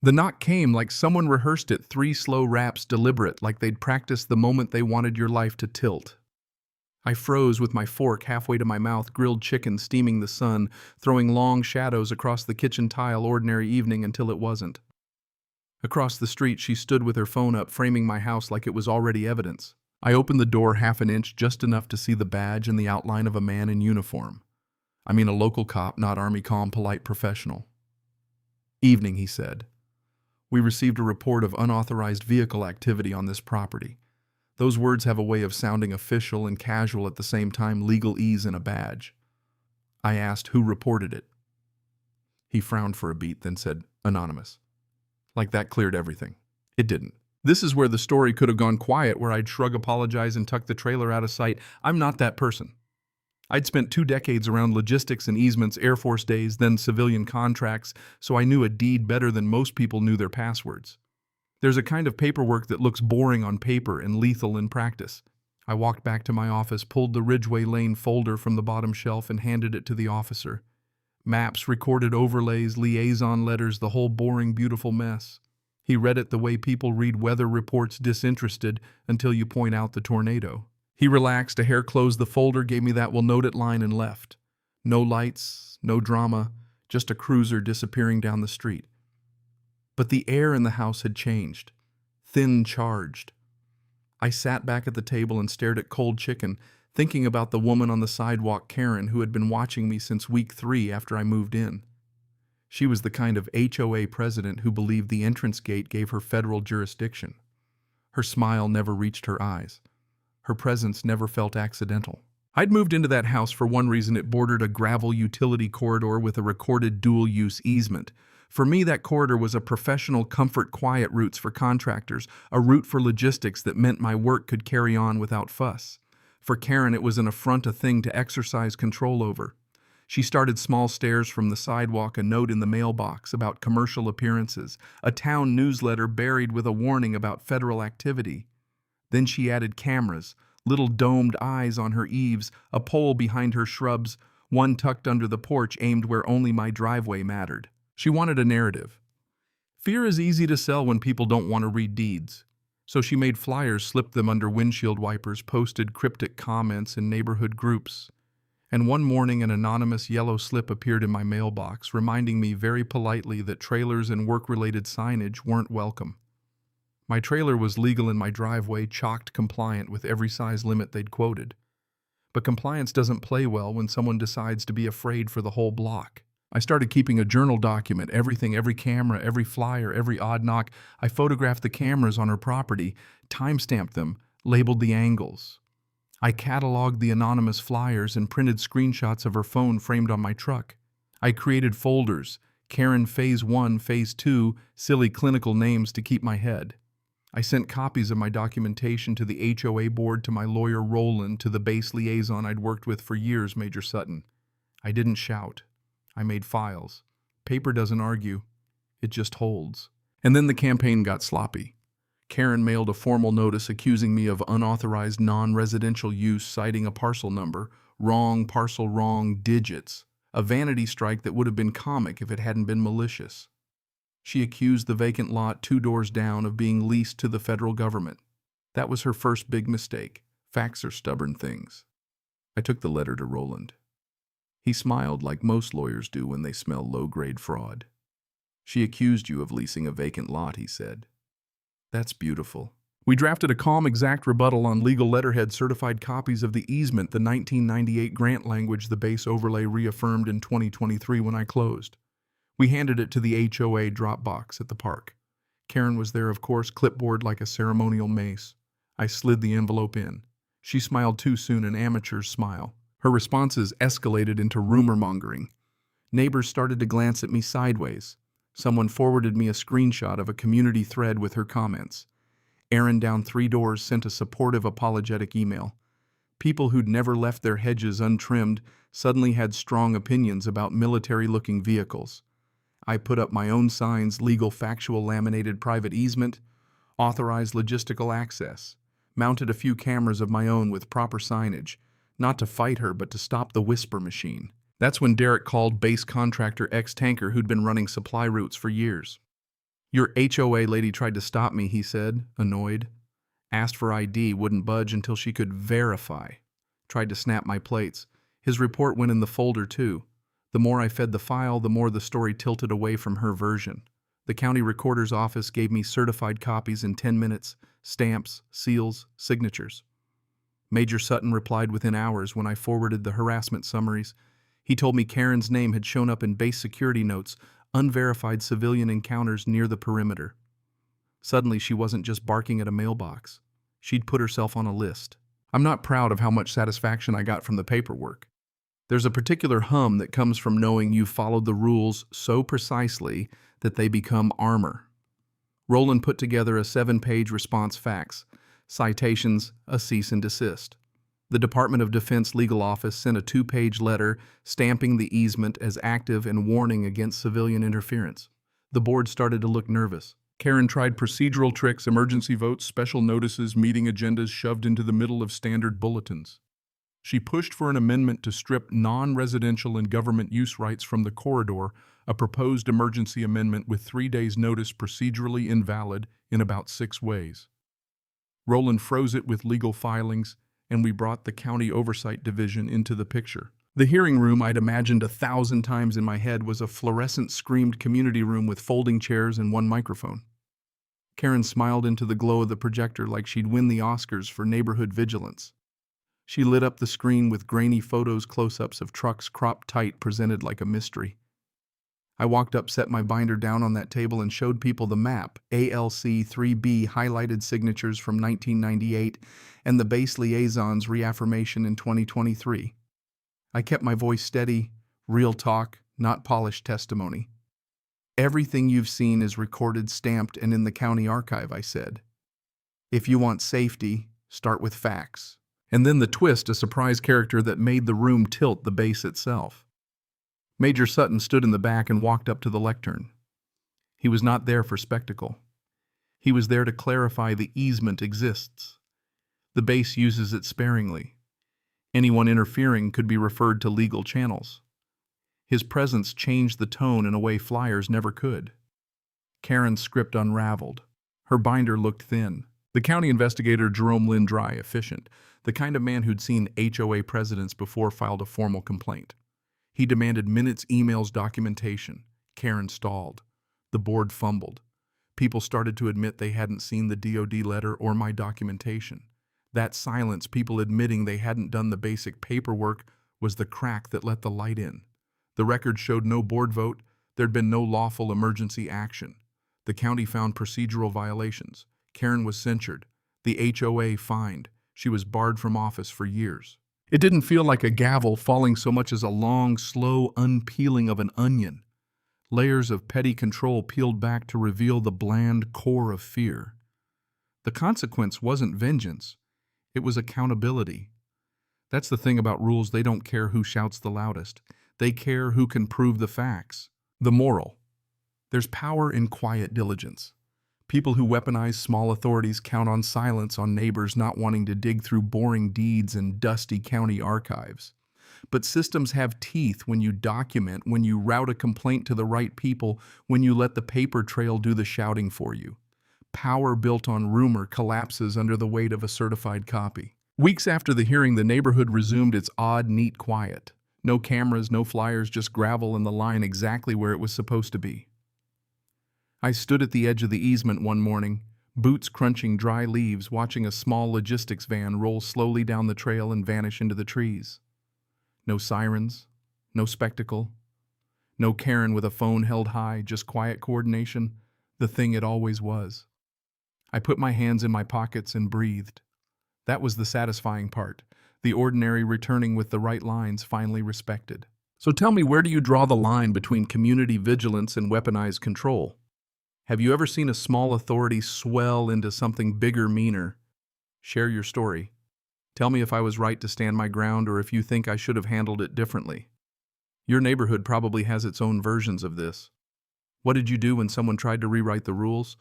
The knock came like someone rehearsed it, three slow raps, deliberate, like they'd practiced the moment they wanted your life to tilt. I froze with my fork halfway to my mouth, grilled chicken steaming the sun, throwing long shadows across the kitchen tile, ordinary evening until it wasn't. Across the street, she stood with her phone up, framing my house like it was already evidence. I opened the door half an inch, just enough to see the badge and the outline of a man in uniform. I mean a local cop, not Army calm, polite professional. Evening, he said. We received a report of unauthorized vehicle activity on this property. Those words have a way of sounding official and casual at the same time, legal ease in a badge. I asked who reported it. He frowned for a beat, then said, "Anonymous." Like that cleared everything. It didn't. This is where the story could have gone quiet, where I'd shrug, apologize, and tuck the trailer out of sight. I'm not that person. I'd spent 2 decades around logistics and easements, Air Force days, then civilian contracts, so I knew a deed better than most people knew their passwords. There's a kind of paperwork that looks boring on paper and lethal in practice. I walked back to my office, pulled the Ridgeway Lane folder from the bottom shelf, and handed it to the officer. Maps, recorded overlays, liaison letters, the whole boring, beautiful mess. He read it the way people read weather reports, disinterested, until you point out the tornado. He relaxed, a hair closed the folder, gave me that "will note it" line, and left. No lights, no drama, just a cruiser disappearing down the street. But the air in the house had changed. Thin, charged. I sat back at the table and stared at cold chicken, thinking about the woman on the sidewalk, Karen, who had been watching me since week 3 after I moved in. She was the kind of HOA president who believed the entrance gate gave her federal jurisdiction. Her smile never reached her eyes. Her presence never felt accidental. I'd moved into that house for one reason: it bordered a gravel utility corridor with a recorded dual-use easement. For me, that corridor was a professional comfort, quiet routes for contractors, a route for logistics that meant my work could carry on without fuss. For Karen, it was an affront, a thing to exercise control over. She started small stairs from the sidewalk, a note in the mailbox about commercial appearances, a town newsletter buried with a warning about federal activity. Then she added cameras, little domed eyes on her eaves, a pole behind her shrubs, one tucked under the porch aimed where only my driveway mattered. She wanted a narrative. Fear is easy to sell when people don't want to read deeds. So she made flyers, slipped them under windshield wipers, posted cryptic comments in neighborhood groups. And one morning an anonymous yellow slip appeared in my mailbox, reminding me very politely that trailers and work-related signage weren't welcome. My trailer was legal in my driveway, chalked compliant with every size limit they'd quoted. But compliance doesn't play well when someone decides to be afraid for the whole block. I started keeping a journal document, everything, every camera, every flyer, every odd knock. I photographed the cameras on her property, timestamped them, labeled the angles. I cataloged the anonymous flyers and printed screenshots of her phone framed on my truck. I created folders, Karen Phase 1, Phase 2, silly clinical names to keep my head. I sent copies of my documentation to the HOA board, to my lawyer Roland, to the base liaison I'd worked with for years, Major Sutton. I didn't shout. I made files. Paper doesn't argue. It just holds. And then the campaign got sloppy. Karen mailed a formal notice accusing me of unauthorized non-residential use, citing a parcel number, wrong parcel, wrong digits, a vanity strike that would have been comic if it hadn't been malicious. She accused the vacant lot 2 doors down of being leased to the federal government. That was her first big mistake. Facts are stubborn things. I took the letter to Roland. He smiled like most lawyers do when they smell low-grade fraud. "She accused you of leasing a vacant lot," he said. "That's beautiful." We drafted a calm, exact rebuttal on legal letterhead, certified copies of the easement, the 1998 grant language the base overlay reaffirmed in 2023 when I closed. We handed it to the HOA drop box at the park. Karen was there, of course, clipboard like a ceremonial mace. I slid the envelope in. She smiled too soon, an amateur's smile. Her responses escalated into rumor-mongering. Neighbors started to glance at me sideways. Someone forwarded me a screenshot of a community thread with her comments. Aaron down 3 doors sent a supportive, apologetic email. People who'd never left their hedges untrimmed suddenly had strong opinions about military-looking vehicles. I put up my own signs: legal, factual, laminated private easement, authorized logistical access, mounted a few cameras of my own with proper signage, not to fight her, but to stop the whisper machine. That's when Derek called base contractor X Tanker, who'd been running supply routes for years. Your HOA lady tried to stop me, he said, annoyed. Asked for ID, wouldn't budge until she could verify. Tried to snap my plates. His report went in the folder too. The more I fed the file, the more the story tilted away from her version. The county recorder's office gave me certified copies in 10 minutes, stamps, seals, signatures. Major Sutton replied within hours when I forwarded the harassment summaries. He told me Karen's name had shown up in base security notes, unverified civilian encounters near the perimeter. Suddenly, she wasn't just barking at a mailbox. She'd put herself on a list. I'm not proud of how much satisfaction I got from the paperwork. There's a particular hum that comes from knowing you've followed the rules so precisely that they become armor. Roland put together a 7-page response fax, citations, a cease and desist. The Department of Defense Legal Office sent a 2-page letter stamping the easement as active and warning against civilian interference. The board started to look nervous. Karen tried procedural tricks, emergency votes, special notices, meeting agendas shoved into the middle of standard bulletins. She pushed for an amendment to strip non-residential and government use rights from the corridor, a proposed emergency amendment with 3 days' notice procedurally invalid in about 6 ways. Roland froze it with legal filings, and we brought the County Oversight Division into the picture. The hearing room I'd imagined 1,000 times in my head was a fluorescent screamed community room with folding chairs and 1 microphone. Karen smiled into the glow of the projector like she'd win the Oscars for neighborhood vigilance. She lit up the screen with grainy photos, close-ups of trucks cropped tight, presented like a mystery. I walked up, set my binder down on that table, and showed people the map, ALC 3B highlighted signatures from 1998, and the base liaison's reaffirmation in 2023. I kept my voice steady, real talk, not polished testimony. Everything you've seen is recorded, stamped, and in the county archive, I said. If you want safety, start with facts. And then the twist, a surprise character that made the room tilt, the base itself. Major Sutton stood in the back and walked up to the lectern. He was not there for spectacle. He was there to clarify the easement exists. The base uses it sparingly. Anyone interfering could be referred to legal channels. His presence changed the tone in a way flyers never could. Karen's script unraveled. Her binder looked thin. The county investigator, Jerome Lynn Dry, efficient, the kind of man who'd seen HOA presidents before, filed a formal complaint. He demanded minutes, emails, documentation. Karen stalled. The board fumbled. People started to admit they hadn't seen the DOD letter or my documentation. That silence, people admitting they hadn't done the basic paperwork, was the crack that let the light in. The record showed no board vote. There'd been no lawful emergency action. The county found procedural violations. Karen was censured. The HOA fined. She was barred from office for years. It didn't feel like a gavel falling so much as a long, slow unpeeling of an onion. Layers of petty control peeled back to reveal the bland core of fear. The consequence wasn't vengeance. It was accountability. That's the thing about rules. They don't care who shouts the loudest. They care who can prove the facts. The moral. There's power in quiet diligence. People who weaponize small authorities count on silence, on neighbors not wanting to dig through boring deeds and dusty county archives. But systems have teeth when you document, when you route a complaint to the right people, when you let the paper trail do the shouting for you. Power built on rumor collapses under the weight of a certified copy. Weeks after the hearing, the neighborhood resumed its odd, neat quiet. No cameras, no flyers, just gravel and the line exactly where it was supposed to be. I stood at the edge of the easement one morning, boots crunching dry leaves, watching a small logistics van roll slowly down the trail and vanish into the trees. No sirens, no spectacle, no Karen with a phone held high, just quiet coordination, the thing it always was. I put my hands in my pockets and breathed. That was the satisfying part, the ordinary returning with the right lines finally respected. So tell me, where do you draw the line between community vigilance and weaponized control? Have you ever seen a small authority swell into something bigger, meaner? Share your story. Tell me if I was right to stand my ground or if you think I should have handled it differently. Your neighborhood probably has its own versions of this. What did you do when someone tried to rewrite the rules?